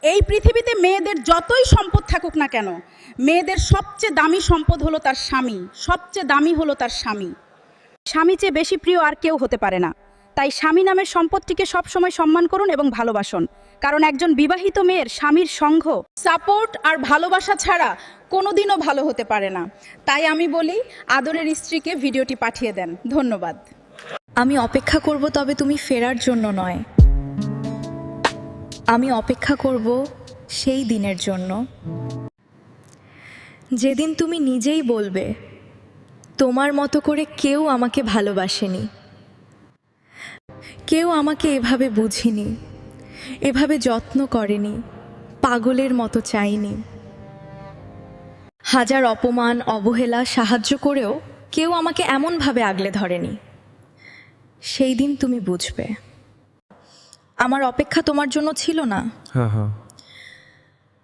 এই পৃথিবীতে মেয়েদের যতই সম্পদ থাকুক না কেন, মেয়েদের সবচেয়ে দামি সম্পদ হলো তার স্বামী, সবচেয়ে দামি হলো তার স্বামী। স্বামী চেয়ে বেশি প্রিয় আর কেউ হতে পারে না। তাই স্বামী নামের সম্পদটিকে সবসময় সম্মান করুন এবং ভালোবাসুন, কারণ একজন বিবাহিত মেয়ের স্বামীর সঙ্গ, সাপোর্ট আর ভালোবাসা ছাড়া কোনোদিনও ভালো হতে পারে না। তাই আমি বলি, আদরের স্ত্রীকে ভিডিওটি পাঠিয়ে দেন। ধন্যবাদ। আমি অপেক্ষা করব, তবে তুমি ফেরার জন্য নয়। আমি অপেক্ষা করব সেই দিনের জন্য যেদিন তুমি নিজেই বলবে, তোমার মতো করে কেউ আমাকে ভালোবাসেনি, কেউ আমাকে এভাবে বুঝিনি, এভাবে যত্ন করেনি, পাগলের মতো চাইনি। হাজার অপমান, অবহেলা, সাহায্য করেও কেউ আমাকে এমনভাবে আগলে ধরেনি। সেই দিন তুমি বুঝবে আমার অপেক্ষা তোমার জন্য ছিল না।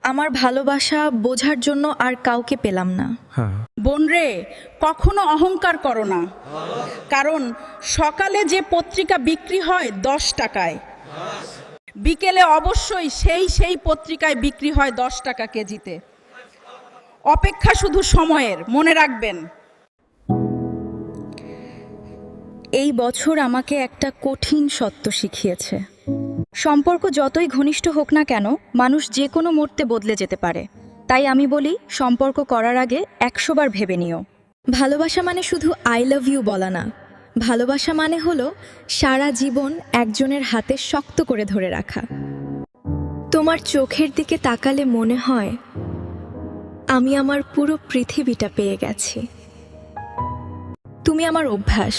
আমার ভালোবাসা বোঝার জন্য আর কাউকে পেলাম না। বোন রে, কখনো অহংকার করো না, কারণ সকালে যে পত্রিকা বিক্রি হয় 10 টাকায়, বিকেলে অবশ্যই সেই পত্রিকায় বিক্রি হয় 10 টাকা কেজিতে। অপেক্ষা শুধু সময়ের, মনে রাখবেন। এই বছর আমাকে একটা কঠিন সত্য শিখিয়েছে। সম্পর্ক যতই ঘনিষ্ঠ হোক না কেন, মানুষ যে কোনো মুহূর্তে বদলে যেতে পারে। তাই আমি বলি, সম্পর্ক করার আগে 100 বার ভেবে নিও। ভালোবাসা মানে শুধু আই লাভ ইউ বলা না। ভালোবাসা মানে হলো সারা জীবন একজনের হাতে শক্ত করে ধরে রাখা। তোমার চোখের দিকে তাকালে মনে হয় আমি আমার পুরো পৃথিবীটা পেয়ে গেছি। তুমি আমার অভ্যাস,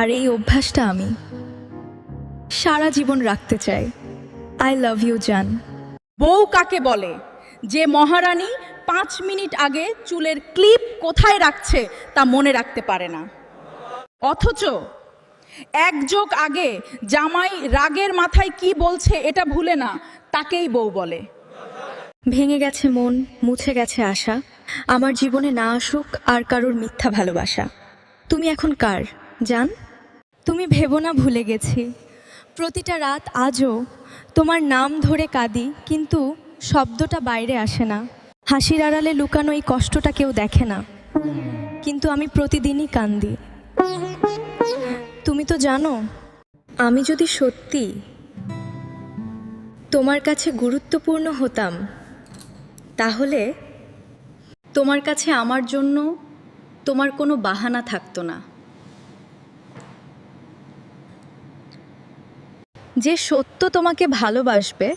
আর এই অভ্যাসটা আমি সারা জীবন রাখতে চাই। আই লাভ ইউ জান। বউ কাকে বলে? যে মহারানী 5 মিনিট আগে চুলের ক্লিপ কোথায় রাখছে তা মনে রাখতে পারে না, অথচ 1 যোগ আগে জামাই রাগের মাথায় কি বলছে এটা ভুলে না, তাকেই বউ বলে। ভেঙে গেছে মন, মুছে গেছে আশা, আমার জীবনে না আসুক আর কারোর মিথ্যা ভালোবাসা। তুমি এখন কার জান? তুমি ভেবো না ভুলে গেছি। প্রতিটা রাত আজও তোমার নাম ধরে কাঁদি, কিন্তু শব্দটা বাইরে আসে না। হাসির আড়ালে লুকানো এই কষ্টটা কেউ দেখে না, কিন্তু আমি প্রতিদিনই কান্দি। তুমি তো জানো, আমি যদি সত্যি তোমার কাছে গুরুত্বপূর্ণ হতাম, তাহলে তোমার কাছে আমার জন্য তোমার কোনো বাহানা থাকতো না। যে সত্য তোমাকে ভালোবাসবে,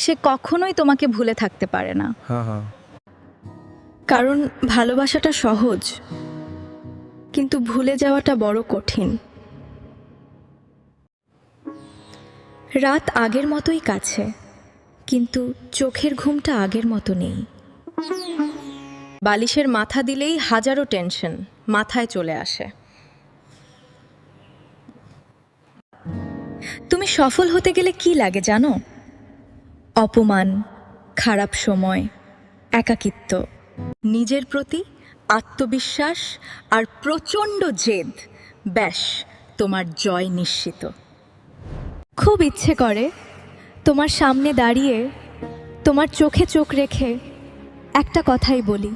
সে কখনোই তোমাকে ভুলে থাকতে পারে না। কারণ ভালোবাসাটা সহজ, কিন্তু ভুলে যাওয়াটা বড় কঠিন। রাত আগের মতোই কাছে, কিন্তু চোখের ঘুমটা আগের মতো নেই। বালিশের মাথা দিলেই হাজারো টেনশন মাথায় চলে আসে। তুমি সফল হতে গেলে কি লাগে জানো? অপমান, খারাপ সময়, একাকিত্ব, নিজের প্রতি আত্মবিশ্বাস আর প্রচণ্ড জেদ। ব্যাস, তোমার জয় নিশ্চিত। খুব ইচ্ছে করে তোমার সামনে দাঁড়িয়ে তোমার চোখে চোখ রেখে একটা কথাই বলি,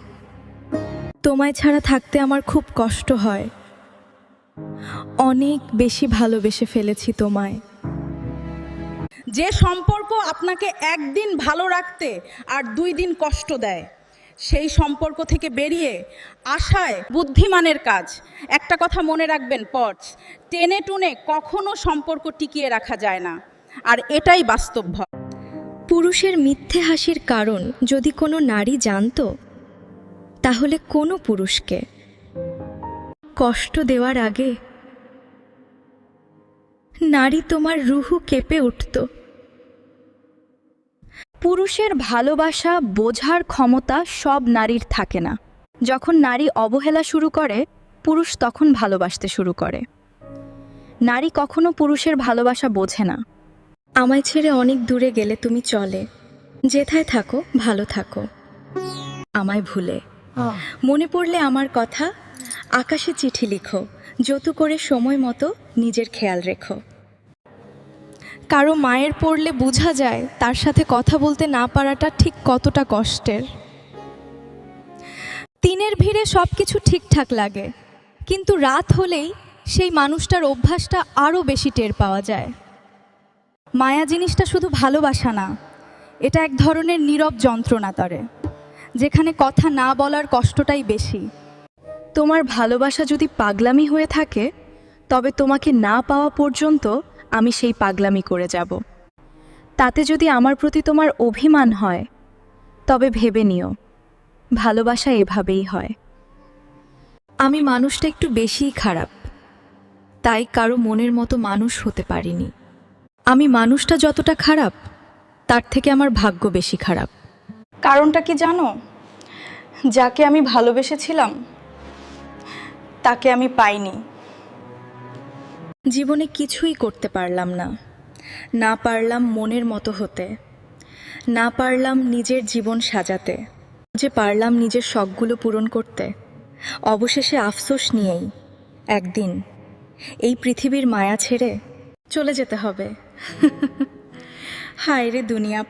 তোমায় ছাড়া থাকতে আমার খুব কষ্ট হয়। অনেক বেশি ভালোবেসে ফেলেছি তোমায়। যে সম্পর্ক আপনাকে একদিন ভালো রাখতে আর 2 দিন কষ্ট দেয়, সেই সম্পর্ক থেকে বেরিয়ে আসায় বুদ্ধিমানের কাজ। একটা কথা মনে রাখবেন, পর্স টেনে টুনে কখনো সম্পর্ক টিকিয়ে রাখা যায় না, আর এটাই বাস্তব। পুরুষের মিথ্যে হাসির কারণ যদি কোনো নারী জানতো, তাহলে কোনো পুরুষকে কষ্ট দেওয়ার আগে নারী তোমার রুহু কেঁপে উঠত। পুরুষের ভালোবাসা বোঝার ক্ষমতা সব নারীর থাকে না। যখন নারী অবহেলা শুরু করে, পুরুষ তখন ভালোবাসতে শুরু করে। নারী কখনো পুরুষের ভালোবাসা বোঝে না। আমায় ছেড়ে অনেক দূরে গেলে তুমি চলে, যেথায় থাকো ভালো থাকো। আমায় ভুলে মনে পড়লে আমার কথা আকাশে চিঠি লিখো, যতু করে সময় মতো নিজের খেয়াল রেখো। কারো মায়ের পড়লে বোঝা যায় তার সাথে কথা বলতে না পারাটা ঠিক কতটা কষ্টের। দিনের ভিড়ে সব কিছু ঠিকঠাক লাগে, কিন্তু রাত হলেই সেই মানুষটার অভ্যাসটা আরও বেশি টের পাওয়া যায়। মায়া জিনিসটা শুধু ভালোবাসা না, এটা এক ধরনের নীরব যন্ত্রণা তরে, যেখানে কথা না বলার কষ্টটাই বেশি। তোমার ভালোবাসা যদি পাগলামি হয়ে থাকে, তবে তোমাকে না পাওয়া পর্যন্ত আমি সেই পাগলামি করে যাব। তাতে যদি আমার প্রতি তোমার অভিমান হয়, তবে ভেবে নিও ভালোবাসা এভাবেই হয়। আমি মানুষটা একটু বেশিই খারাপ, তাই কারো মনের মতো মানুষ হতে পারিনি। আমি মানুষটা যতটা খারাপ, তার থেকে আমার ভাগ্য বেশি খারাপ। কারণটা কি জানো? যাকে আমি ভালোবেসেছিলাম তাকে আমি পাইনি। জীবনে কিছুই করতে পারলাম না, না পারলাম মনের মতো হতে, না পারলাম নিজের জীবন সাজাতে, যে পারলাম নিজের শখগুলো পূরণ করতে। অবশেষে আফসোস নিয়েই একদিন এই পৃথিবীর মায়া ছেড়ে চলে যেতে হবে। হায় রে দুনিয়া।